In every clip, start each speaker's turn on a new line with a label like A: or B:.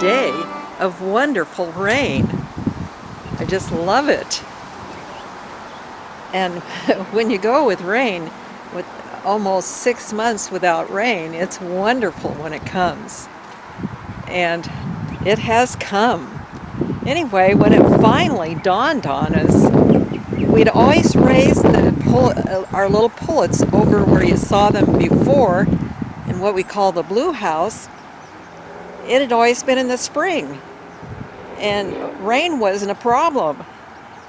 A: day of wonderful rain. I just love it. And when you go with rain, with almost 6 months without rain, it's wonderful when it comes. And it has come. Anyway, when it finally dawned on us, we'd always raised our little pullets over where you saw them before in what we call the blue house. It had always been in the spring, and rain wasn't a problem.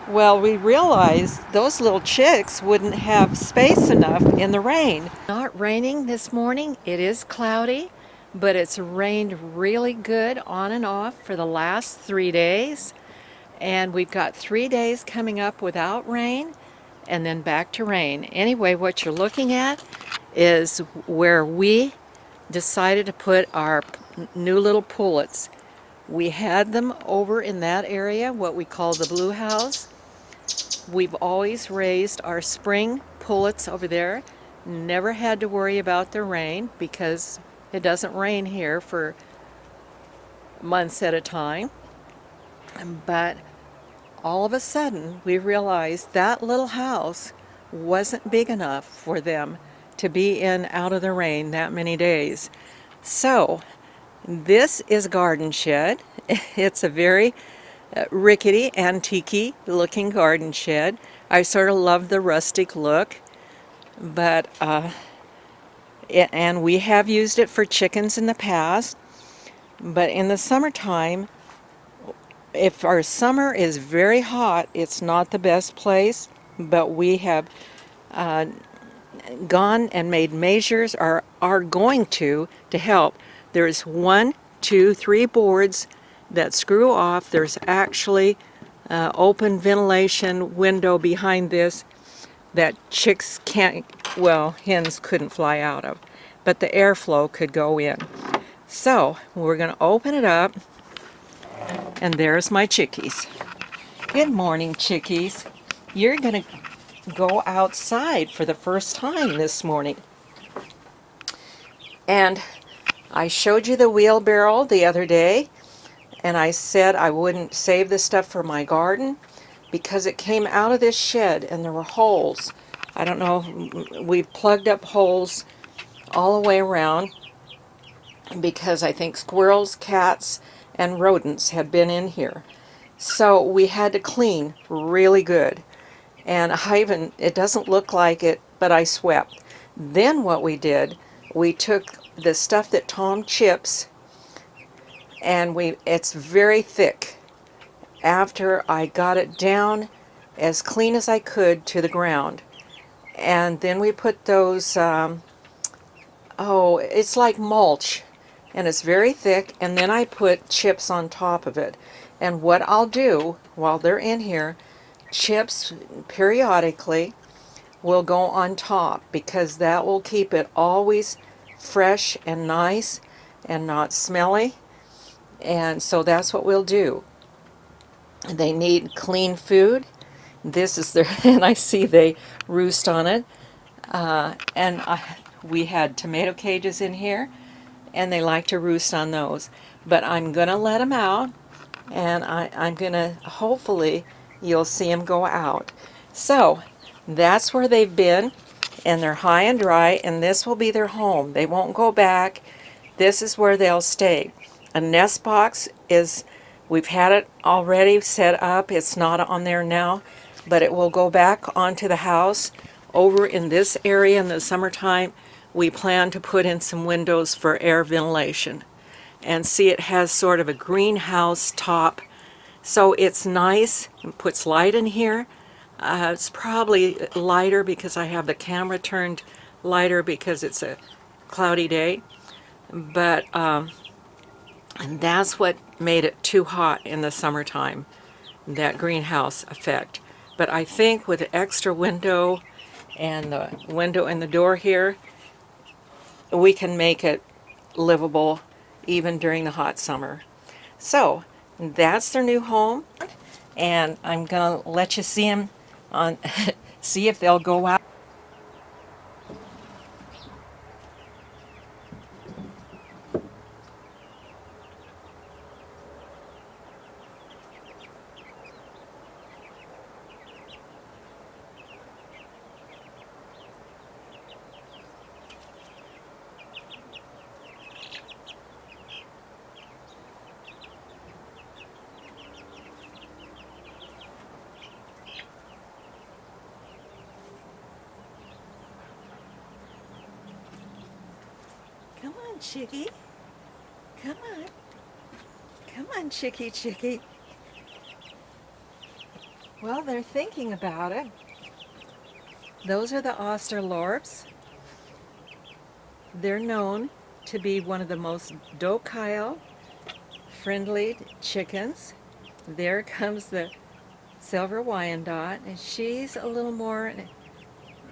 A: Well, we realized those little chicks wouldn't have space enough in the rain. Not raining this morning. It is cloudy, but it's rained really good on and off for the last 3 days. And we've got 3 days coming up without rain and then back to rain. Anyway, what you're looking at is where we decided to put our new little pullets. We had them over in that area, what we call the blue house. We've always raised our spring pullets over there. Never had to worry about the rain because it doesn't rain here for months at a time. But all of a sudden, we realized that little house wasn't big enough for them to be in out of the rain that many days. So, this is Garden Shed. It's a very rickety, antique looking garden shed. I sort of love the rustic look, but and we have used it for chickens in the past. But in the summertime, if our summer is very hot, it's not the best place, but we have gone and made measures, or are going to help. There's 1, 2, 3 boards that screw off. There's actually open ventilation window behind this that chicks can't, well, hens couldn't fly out of, but the airflow could go in. So we're going to open it up, and there's my chickies. Good morning, chickies. You're going to go outside for the first time this morning. And I showed you the wheelbarrow the other day, and I said I wouldn't save this stuff for my garden because it came out of this shed and there were holes. I don't know, we've plugged up holes all the way around because I think squirrels, cats, and rodents have been in here. So we had to clean really good. And it doesn't look like it, but I swept. Then what we did, we took the stuff that Tom chips, and it's very thick. After I got it down as clean as I could to the ground, and then we put those, it's like mulch, and it's very thick, and then I put chips on top of it. And what I'll do while they're in here, chips periodically will go on top because that will keep it always fresh and nice and not smelly. And so that's what we'll do. They need clean food. This is their, and I see they roost on it. We had tomato cages in here, and they like to roost on those. But I'm going to let them out, and I'm going to, hopefully, you'll see them go out. So, that's where they've been, and they're high and dry, and this will be their home. They won't go back. This is where they'll stay. A nest box we've had it already set up. It's not on there now, but it will go back onto the house. Over in this area in the summertime, we plan to put in some windows for air ventilation. And see, it has sort of a greenhouse top, so it's nice. It puts light in here. It's probably lighter because I have the camera turned lighter because it's a cloudy day. But and that's what made it too hot in the summertime, that greenhouse effect. But I think with the extra window and the window in the door here, we can make it livable even during the hot summer. So that's their new home, and I'm gonna let you see them on see if they'll go out. on, chickie. Come on. Come on, chickie, chickie. Well, they're thinking about it. Those are the Australorps. They're known to be one of the most docile, friendly chickens. There comes the Silver Wyandotte, and she's a little more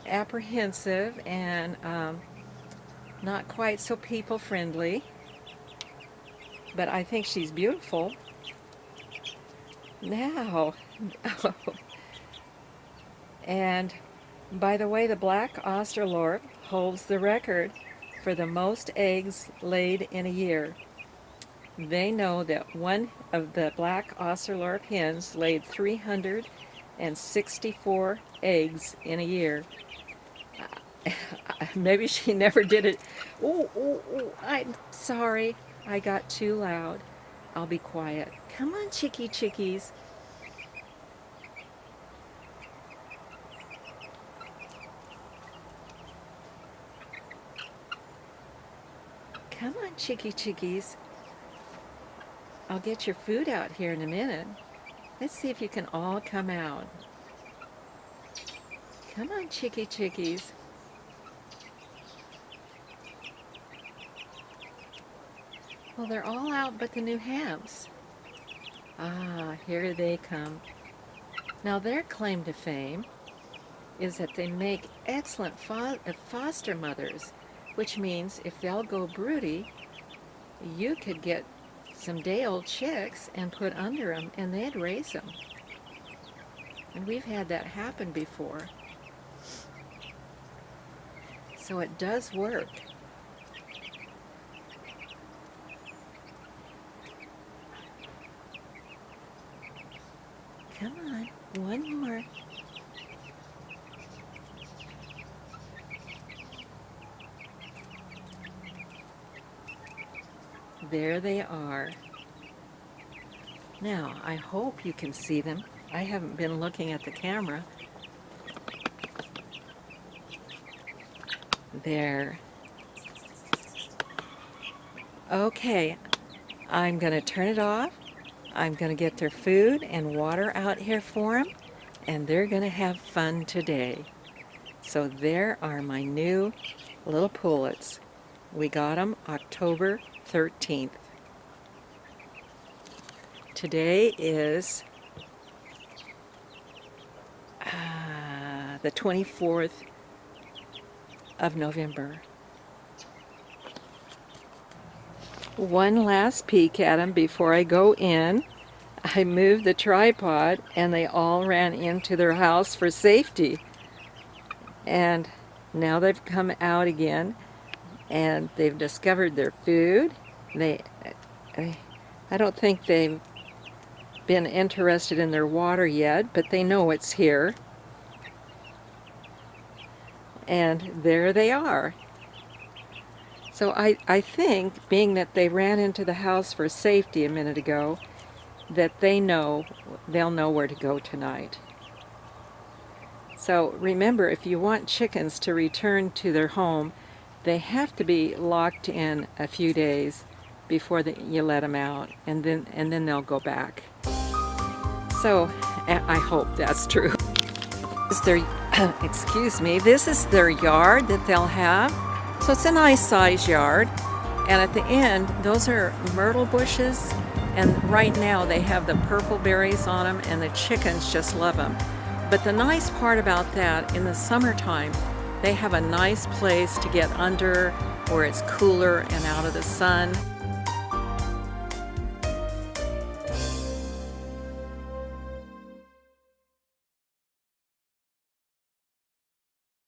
A: apprehensive and not quite so people friendly, but I think she's beautiful. Now, and by the way, the black Australorp holds the record for the most eggs laid in a year. They know that one of the black Australorp hens laid 364 eggs in a year. Maybe she never did it. Oh, I'm sorry. I got too loud. I'll be quiet. Come on, chickies. Come on, chickies. I'll get your food out here in a minute. Let's see if you can all come out. Come on, chickies. Well, they're all out but the new hams. Ah, here they come. Now, their claim to fame is that they make excellent foster mothers, which means if they'll go broody, you could get some day-old chicks and put under them, and they'd raise them. And we've had that happen before. So it does work. Come on, one more. There they are. Now, I hope you can see them. I haven't been looking at the camera. There. Okay, I'm going to turn it off. I'm going to get their food and water out here for them, and they're going to have fun today. So there are my new little pullets. We got them October 13th. Today is the 24th of November. One last peek at them before I go in. I moved the tripod and they all ran into their house for safety. And now they've come out again and they've discovered their food. I don't think they've been interested in their water yet, but they know it's here. And there they are. So I think, being that they ran into the house for safety a minute ago, that they'll know where to go tonight. So remember, if you want chickens to return to their home, they have to be locked in a few days before you let them out, and then they'll go back. So I hope that's true. Excuse me, this is their yard that they'll have. So it's a nice size yard, and at the end those are myrtle bushes, and right now they have the purple berries on them, and the chickens just love them. But the nice part about that, in the summertime they have a nice place to get under where it's cooler and out of the sun.